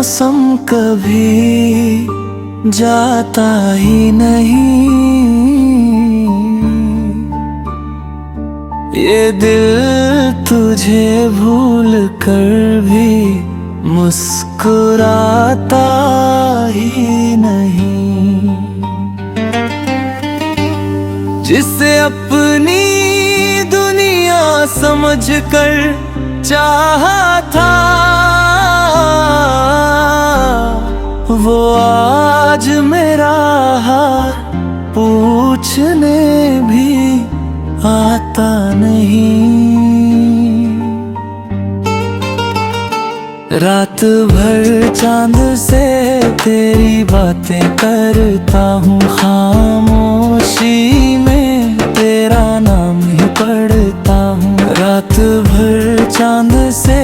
मौसम कभी जाता ही नहीं, ये दिल तुझे भूल कर भी मुस्कुराता ही नहीं। जिसे अपनी दुनिया समझ कर चाहा था, वो आज मेरा हाल पूछने भी आता नहीं। रात भर चांद से तेरी बातें करता हूँ, खामोशी में तेरा नाम ही पढ़ता हूँ। रात भर चांद से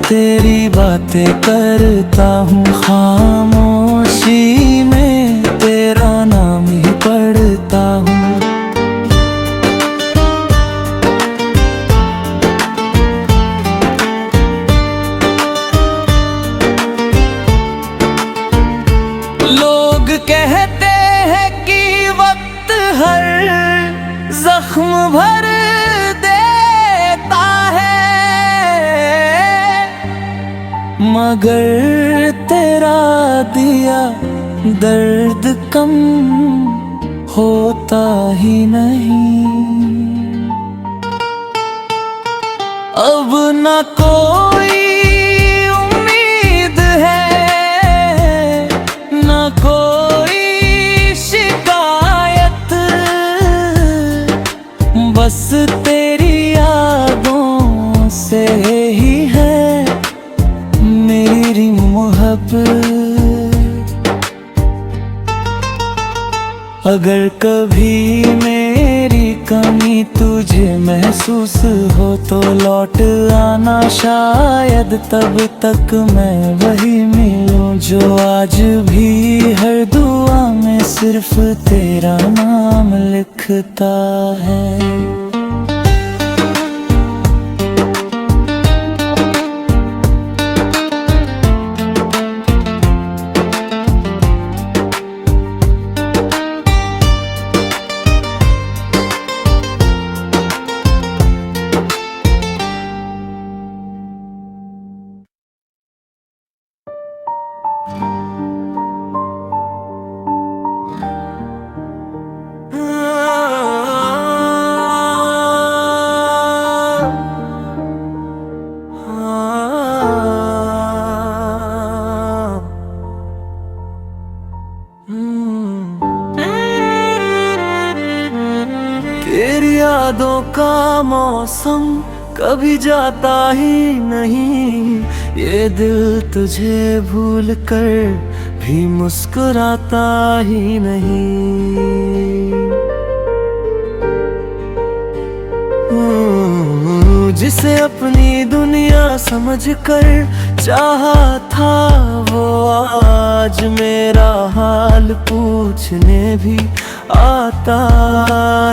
तेरी बातें करता हूँ, खामोशी में तेरा नाम ही पढ़ता हूँ। लोग कहते हैं कि वक्त हर जख्म भर देता है, मगर तेरा दिया दर्द कम होता ही नहीं। अब न कोई उम्मीद है, न कोई शिकायत, बस तेरी यादों से ही है मेरी मोहब्बत। अगर कभी मेरी कमी तुझे महसूस हो तो लौट आना, शायद तब तक मैं वही मिलूं जो आज भी हर दुआ में सिर्फ तेरा नाम लिखता है। तेरी यादों का मौसम कभी जाता ही नहीं, ये दिल तुझे भूल कर भी मुस्कुराता ही नहीं। जिसे अपनी दुनिया समझ कर चाहा था, वो आज मेरा हाल पूछने भी आता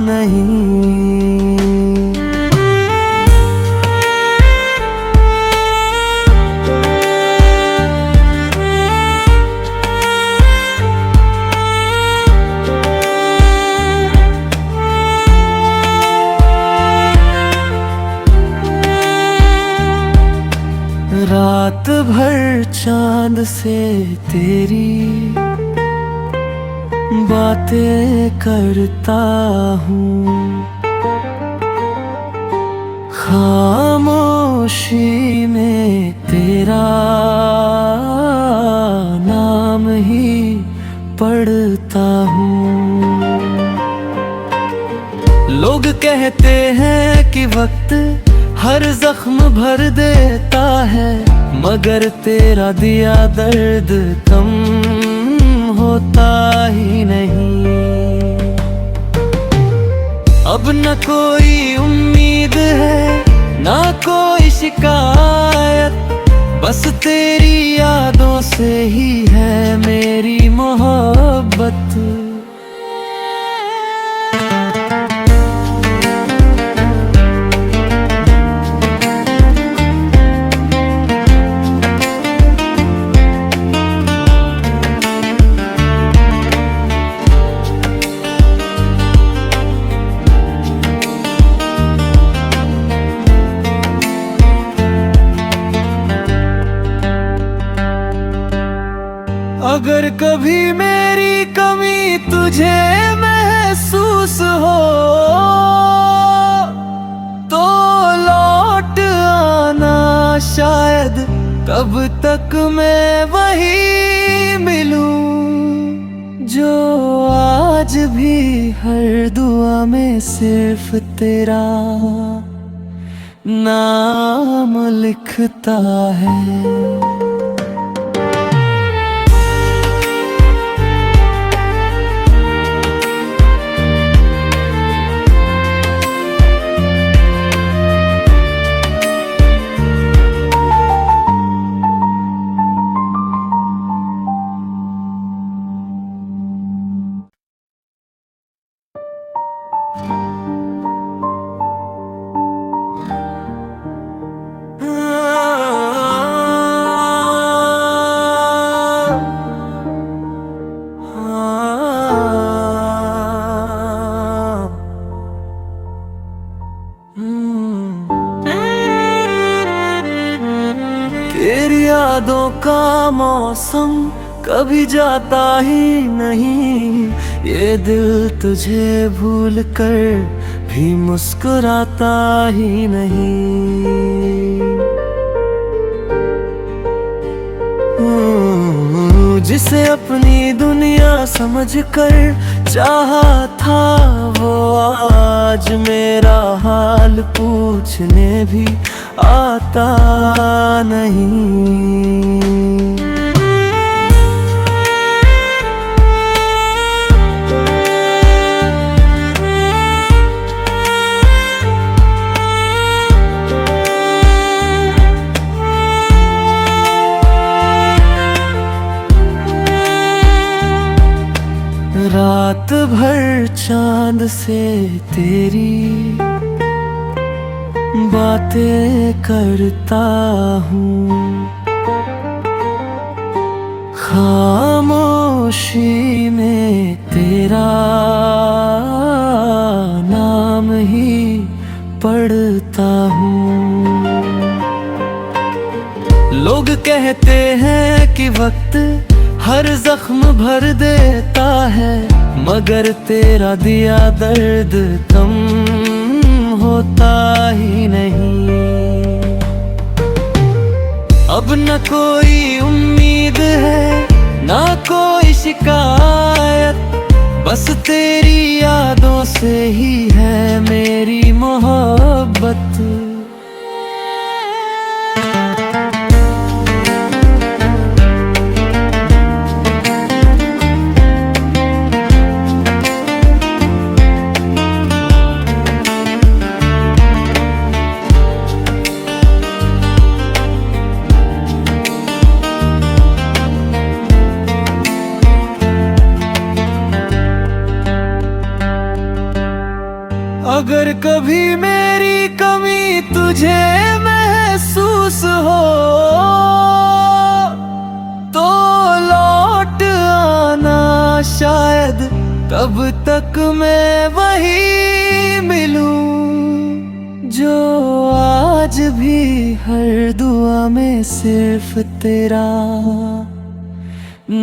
नहीं। रात भर चांद से तेरी बातें करता हूँ, खामोशी में तेरा नाम ही पढ़ता हूँ। लोग कहते हैं कि वक्त हर जख्म भर देता है, मगर तेरा दिया दर्द कम होता ही नहीं। अब न कोई उम्मीद है, ना कोई शिकायत, बस तेरी यादों से ही है मेरी मोहब्बत। अगर कभी मेरी कमी तुझे महसूस हो तो लौट आना, शायद तब तक मैं वही मिलूं जो आज भी हर दुआ में सिर्फ तेरा नाम लिखता है। तेरी यादों का मौसम कभी जाता ही नहीं, ये दिल तुझे भूल कर भी मुस्कुराता ही नहीं। जिसे अपनी दुनिया समझ कर चाहा था वो आज मेरा हाल पूछने भी आता नहीं। रात भर चांद से तेरी बातें करता हूँ, खामोशी में तेरा नाम ही पढ़ता हूँ। लोग कहते हैं कि वक्त हर जख्म भर देता है, मगर तेरा दिया दर्द कम होता ही नहीं। अब न कोई उम्मीद है ना कोई शिकायत, बस तेरी यादों से ही है मेरी मोहब्बत। अगर कभी मेरी कमी तुझे महसूस हो तो लौट आना, शायद तब तक मैं वही मिलूं जो आज भी हर दुआ में सिर्फ तेरा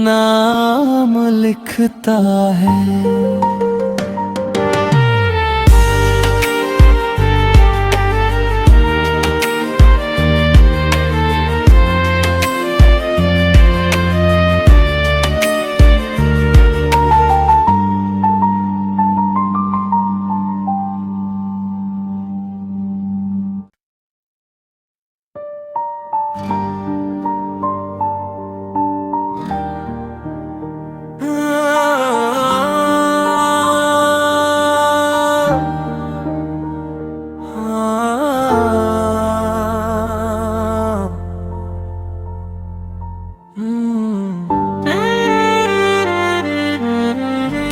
नाम लिखता है।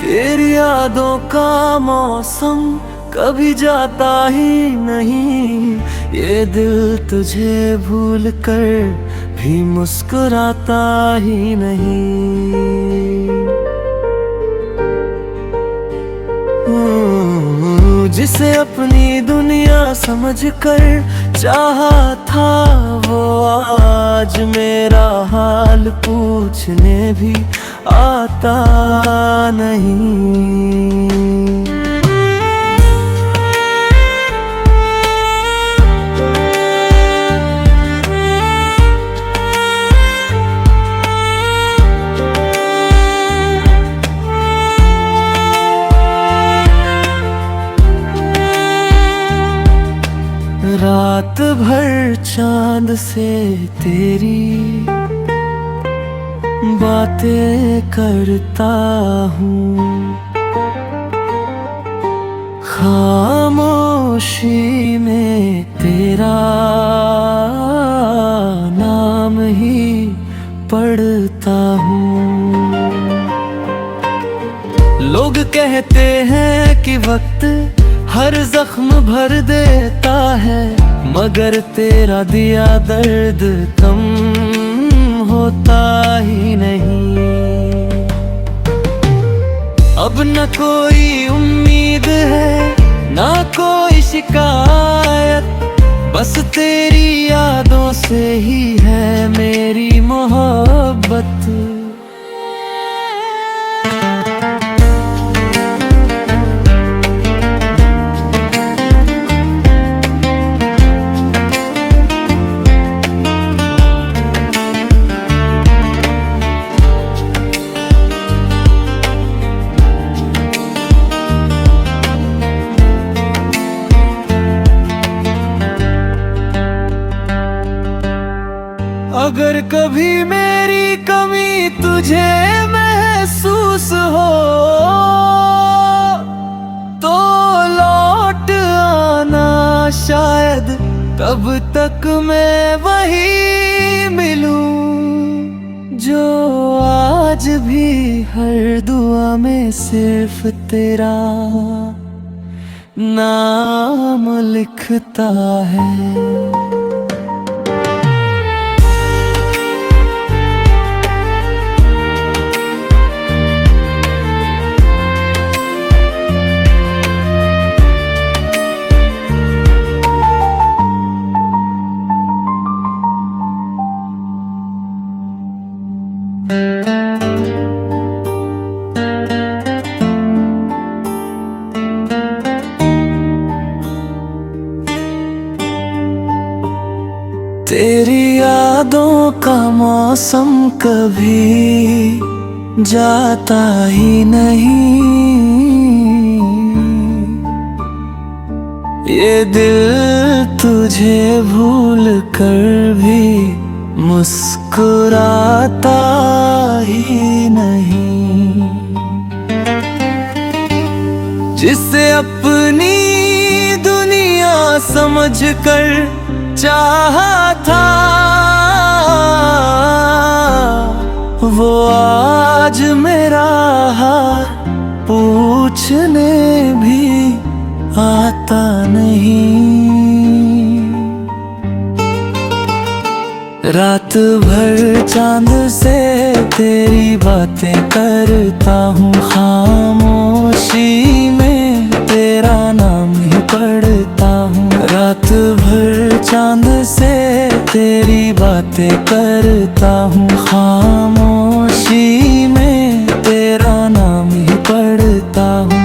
तेरी यादों का मौसम कभी जाता ही नहीं, ये दिल तुझे भूल कर भी मुस्कुराता ही नहीं। जिसे अपनी दुनिया समझ कर चाहा था, वो आज मेरा हाल पूछने भी आता नहीं। रात भर चांद से तेरी बातें करता हूँ, खामोशी में तेरा नाम ही पढ़ता हूँ। लोग कहते हैं कि वक्त हर जख्म भर देता है, मगर तेरा दिया दर्द कम होता ही नहीं। अब न कोई उम्मीद है, ना कोई शिकायत, बस तेरी यादों से ही है मेरी मोहब्बत। अगर कभी मेरी कमी तुझे महसूस हो, तो लौट आना, शायद तब तक मैं वही मिलूं जो आज भी हर दुआ में सिर्फ तेरा नाम लिखता है। तेरी यादों का मौसम कभी जाता ही नहीं, ये दिल तुझे भूल कर भी मुस्कुराता ही नहीं। जिसे अपनी दुनिया समझ कर चाहा था, वो आज मेरा हाल पूछने भी आता नहीं। रात भर चांद से तेरी बातें करता हूँ, खामोशी में तेरा नाम ही पढ़ता हूँ। रात भर चांद से तेरी बातें करता हूँ, खामोशी में तेरा नाम ही पढ़ता हूँ।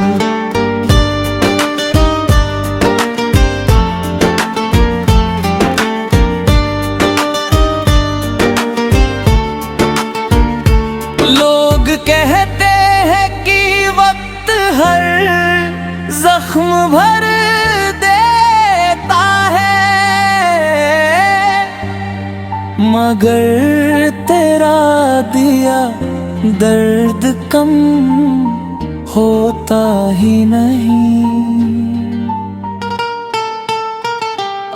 लोग कहते हैं कि वक्त हर जख्म भर देता है, मगर तेरा दिया दर्द कम होता ही नहीं।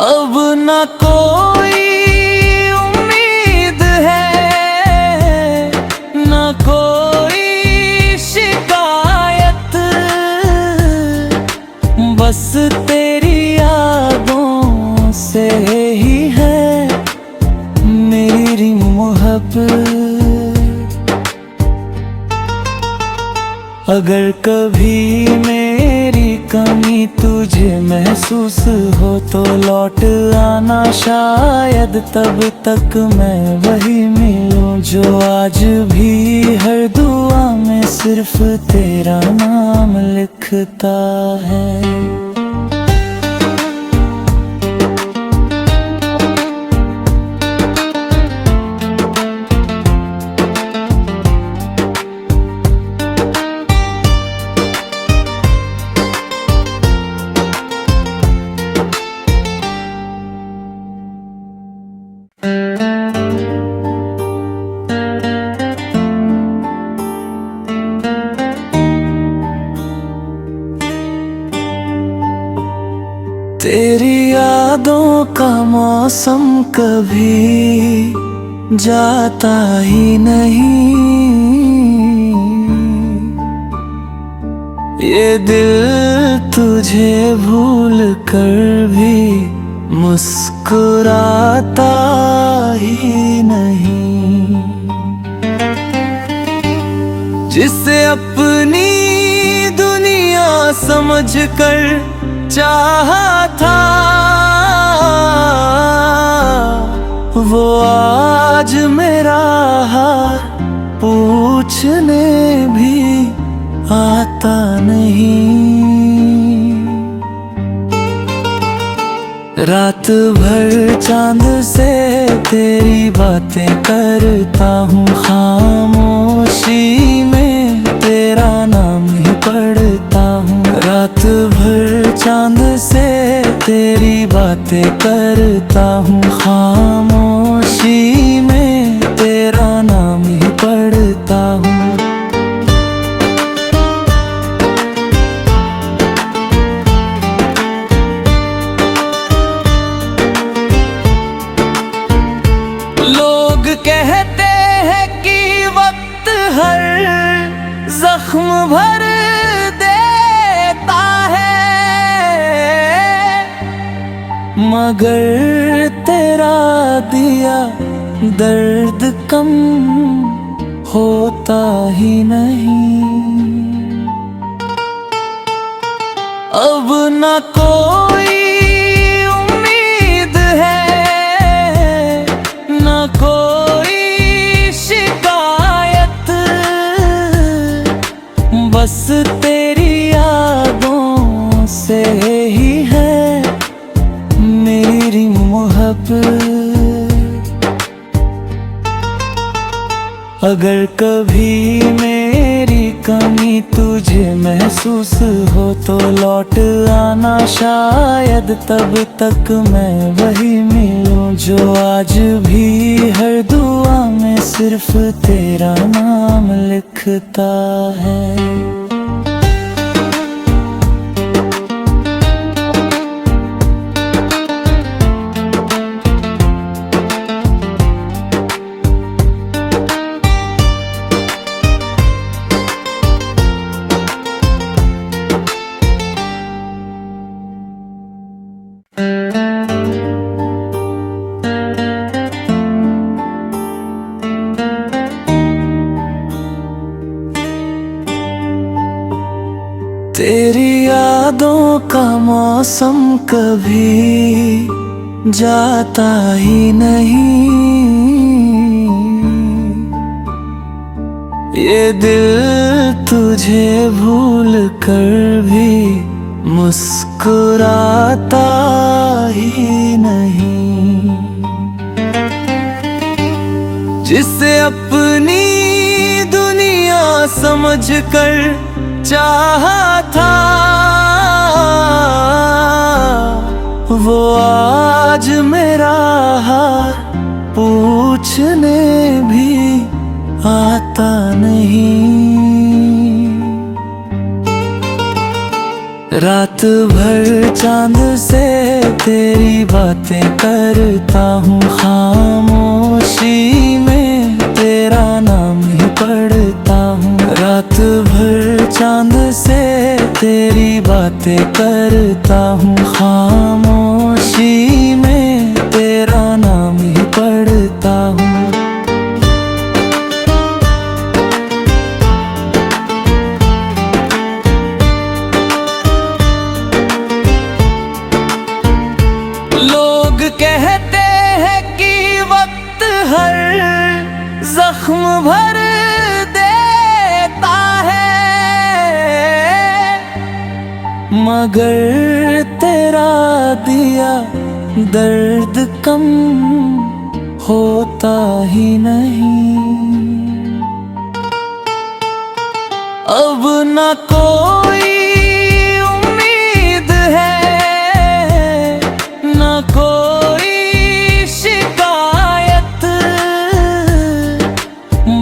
अब न कोई उम्मीद है, न कोई शिकायत, बस तेरी यादों से ही है मेरी मोहब्बत। अगर कभी मेरी कमी तुझे महसूस हो तो लौट आना, शायद तब तक मैं वही मिलूं जो आज भी हर दुआ में सिर्फ तेरा नाम लिखता है। तेरी यादों का मौसम कभी जाता ही नहीं, ये दिल तुझे भूल कर भी मुस्कुराता ही नहीं। जिसे अपनी दुनिया समझकर चाहा था, वो आज मेरा हाल पूछने भी आता नहीं। रात भर चांद से तेरी बातें करता हूँ, खामोशी में तेरा नाम ही पढ़ता हूँ। रात भर चांद से तेरी बातें करता हूँ, खामोशी में तेरा नाम ही पढ़ता हूँ। लोग कहते हैं कि वक्त हर जख्म भर मगर तेरा दिया दर्द कम होता ही नहीं। अब न कोई उम्मीद है, न कोई शिकायत, बस तेरी यादों से ही है मेरी मोहब्बत। अगर कभी मेरी कमी तुझे महसूस हो तो लौट आना, शायद तब तक मैं वही मिलूं जो आज भी हर दुआ में सिर्फ तेरा नाम लिखता है। तेरी यादों का मौसम कभी जाता ही नहीं, ये दिल तुझे भूल कर भी मुस्कुराता ही नहीं। जिसे अपनी दुनिया समझकर चाहा था, वो आज मेरा हाल पूछने भी आता नहीं। रात भर चांद से तेरी बातें करता हूँ, खामोशी में तेरा नाम ही पढ़ता हूँ। रात भर चांद से तेरी बातें करता हूँ, खामोशी में तेरा नाम ही पढ़ता हूँ। मगर तेरा दिया दर्द कम होता ही नहीं। अब न कोई उम्मीद है, न कोई शिकायत,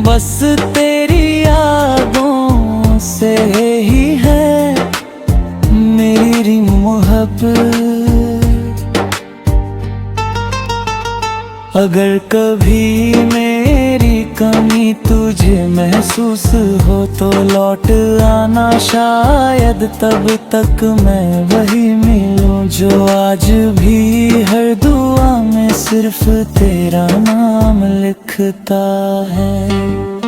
बस तेरी यादों से ही है मेरी मोहब्बत। अगर कभी मेरी कमी तुझे महसूस हो तो लौट आना, शायद तब तक मैं वही मिलूं जो आज भी हर दुआ में सिर्फ तेरा नाम लिखता है।